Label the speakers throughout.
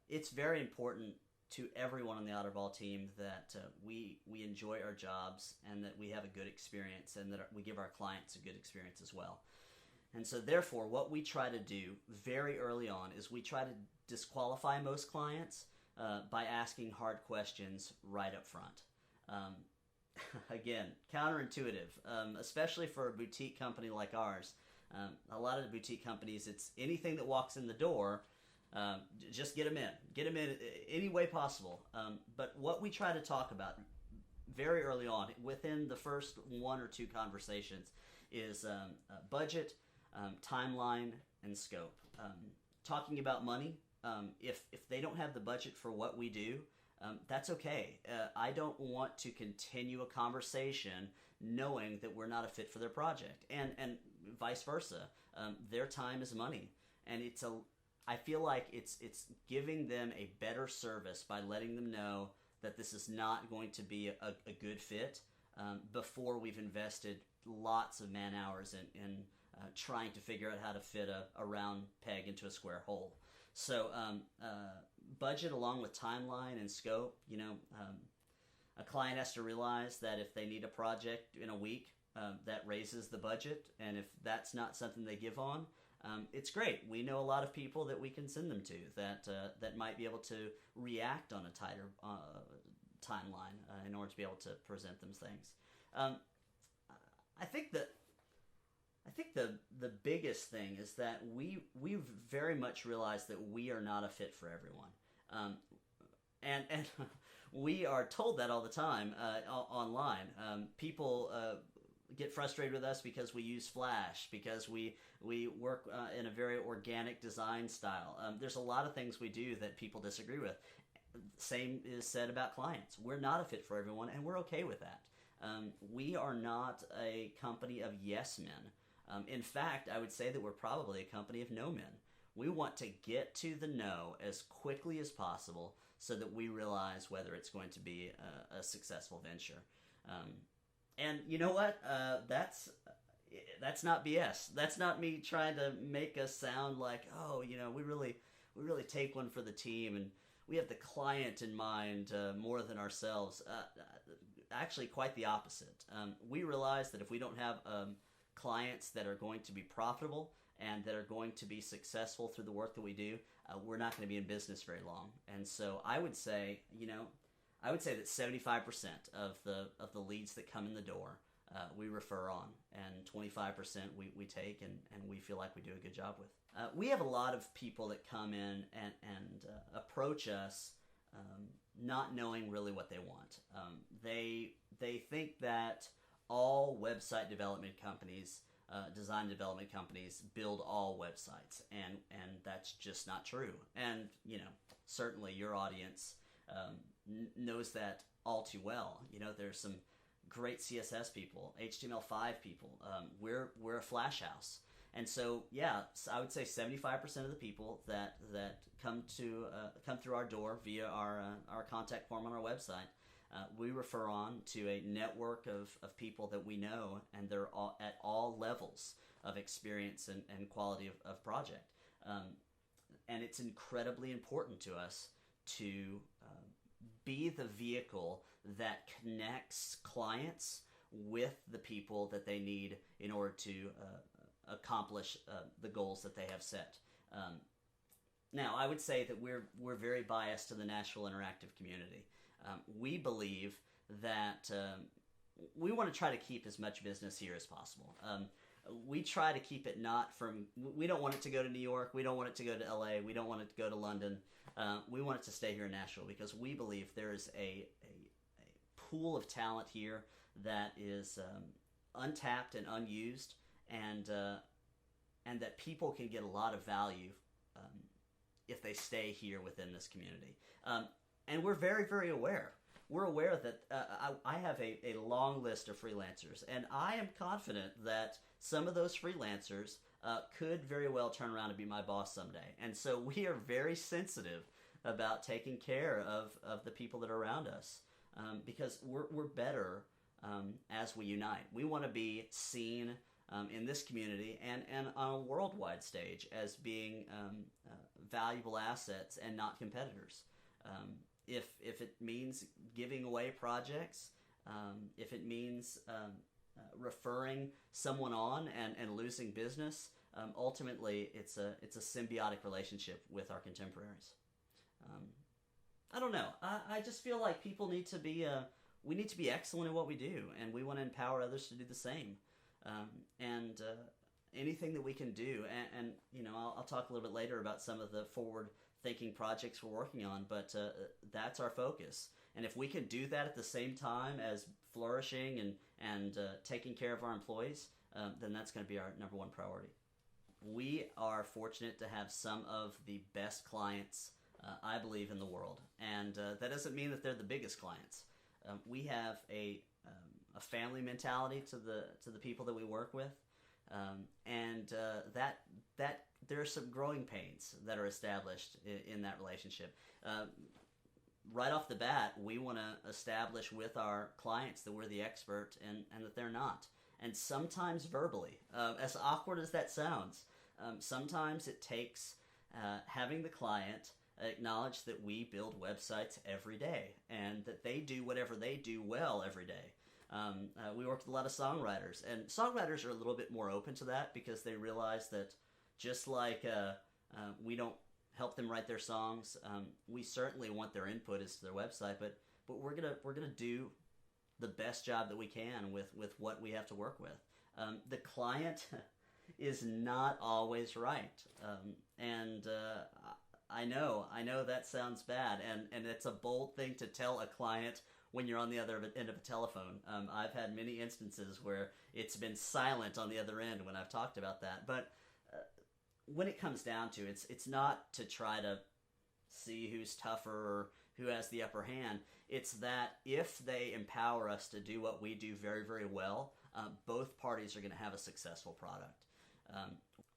Speaker 1: It's very important to everyone on the Otterball team that we enjoy our jobs and that we have a good experience and that we give our clients a good experience as well. And so, therefore, what we try to do very early on is we try to disqualify most clients by asking hard questions right up front. Um, Again, counterintuitive, especially for a boutique company like ours. A lot of the boutique companies, it's anything that walks in the door, just get them in any way possible. But what we try to talk about very early on, within the first one or two conversations, is budget, timeline, and scope. Talking about money, if they don't have the budget for what we do, that's okay. I don't want to continue a conversation knowing that we're not a fit for their project, and vice versa. Their time is money, and I feel like it's giving them a better service by letting them know that this is not going to be a good fit before we've invested lots of man hours in trying to figure out how to fit a round peg into a square hole. So budget along with timeline and scope. A client has to realize that if they need a project in a week, that raises the budget, and if that's not something they give on, it's great. We know a lot of people that we can send them to that might be able to react on a tighter timeline in order to be able to present them things. Um, I think that the biggest thing is that we very much realize that we are not a fit for everyone, and we are told that all the time online. People get frustrated with us because we use Flash, because we work in a very organic design style. There's a lot of things we do that people disagree with. Same is said about clients. We're not a fit for everyone, and we're okay with that. We are not a company of yes men. In fact, I would say that we're probably a company of no men. We want to get to the no as quickly as possible so that we realize whether it's going to be a successful venture. And you know what? That's not BS. That's not me trying to make us sound like, oh, we really take one for the team and we have the client in mind more than ourselves. Actually, quite the opposite. We realize that if we don't have clients that are going to be profitable and that are going to be successful through the work that we do, we're not going to be in business very long. And so I would say, that 75% of the leads that come in the door, we refer on, and 25% we take and we feel like we do a good job with. We have a lot of people that come in and approach us not knowing really what they want. They think that all website development companies, design development companies, build all websites, and that's just not true. And certainly your audience knows that all too well. There's some great CSS people, HTML5 people. We're a Flash house, and so I would say 75% of the people that come through our door via our contact form on our website. We refer on to a network of people that we know, and they're all, at all levels of experience and quality of project. And it's incredibly important to us to be the vehicle that connects clients with the people that they need in order to accomplish the goals that they have set. Now, I would say that we're very biased to the Nashville interactive community. We believe that we want to try to keep as much business here as possible. We try to keep it we don't want it to go to New York, we don't want it to go to LA, we don't want it to go to London. We want it to stay here in Nashville because we believe there is a pool of talent here that is untapped and unused, and that people can get a lot of value if they stay here within this community. And we're very, very aware. We're aware that I have a long list of freelancers, and I am confident that some of those freelancers could very well turn around and be my boss someday. And so we are very sensitive about taking care of the people that are around us because we're better as we unite. We want to be seen in this community and on a worldwide stage as being valuable assets and not competitors. If it means giving away projects, if it means referring someone on and losing business, ultimately it's a symbiotic relationship with our contemporaries. I don't know. I just feel like people need to be we need to be excellent at what we do, and we want to empower others to do the same. And anything that we can do, and you know, I'll talk a little bit later about some of the forward-thinking projects we're working on, but that's our focus. And if we can do that at the same time as flourishing and taking care of our employees, then that's going to be our number one priority. We are fortunate to have some of the best clients, I believe, in the world, and that doesn't mean that they're the biggest clients. We have a family mentality to the people that we work with, and that there are some growing pains that are established in that relationship. Right off the bat, we want to establish with our clients that we're the expert and that they're not. And sometimes verbally, as awkward as that sounds, sometimes it takes having the client acknowledge that we build websites every day and that they do whatever they do well every day. We work with a lot of songwriters, and songwriters are a little bit more open to that because they realize that just like we don't help them write their songs, we certainly want their input as to their website, but we're gonna do the best job that we can with what we have to work with. The client is not always right, and I know that sounds bad, and it's a bold thing to tell a client when you're on the other end of a telephone. I've had many instances where it's been silent on the other end when I've talked about that. But when it comes down to it, it's not to try to see who's tougher or who has the upper hand. It's that if they empower us to do what we do very, very well, both parties are going to have a successful product.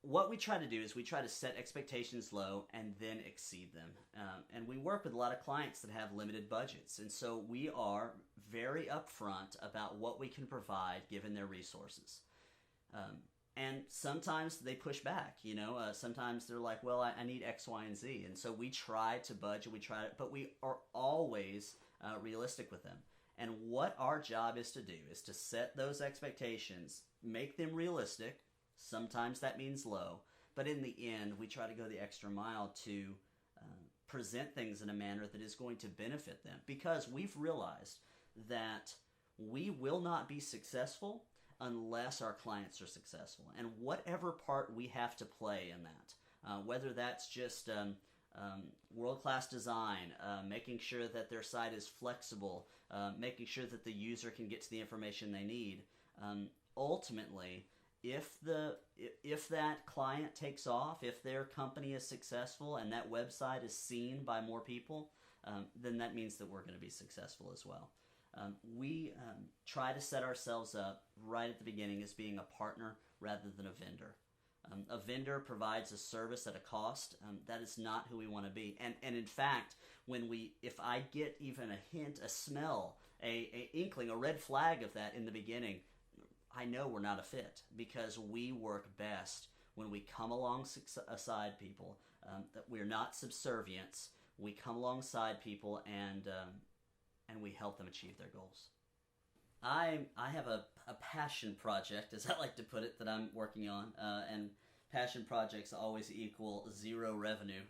Speaker 1: What we try to do is we try to set expectations low and then exceed them. And we work with a lot of clients that have limited budgets. And so we are very upfront about what we can provide given their resources. And sometimes they push back, you know. Sometimes they're like, well, I need X, Y, and Z. And so we try to budget, but we are always realistic with them. And what our job is to do is to set those expectations, make them realistic. Sometimes that means low, but in the end, we try to go the extra mile to present things in a manner that is going to benefit them, because we've realized that we will not be successful unless our clients are successful. And whatever part we have to play in that, whether that's just world-class design, making sure that their site is flexible, making sure that the user can get to the information they need, ultimately, if that client takes off, if their company is successful and that website is seen by more people, then that means that we're going to be successful as well. We try to set ourselves up right at the beginning as being a partner rather than a vendor. A vendor provides a service at a cost. That is not who we want to be. And in fact, if I get even a hint, a smell, a inkling, a red flag of that in the beginning, I know we're not a fit, because we work best when we come alongside people, that we're not subservience. We come alongside people and we help them achieve their goals. I have a passion project, as I like to put it, that I'm working on, and passion projects always equal zero revenue.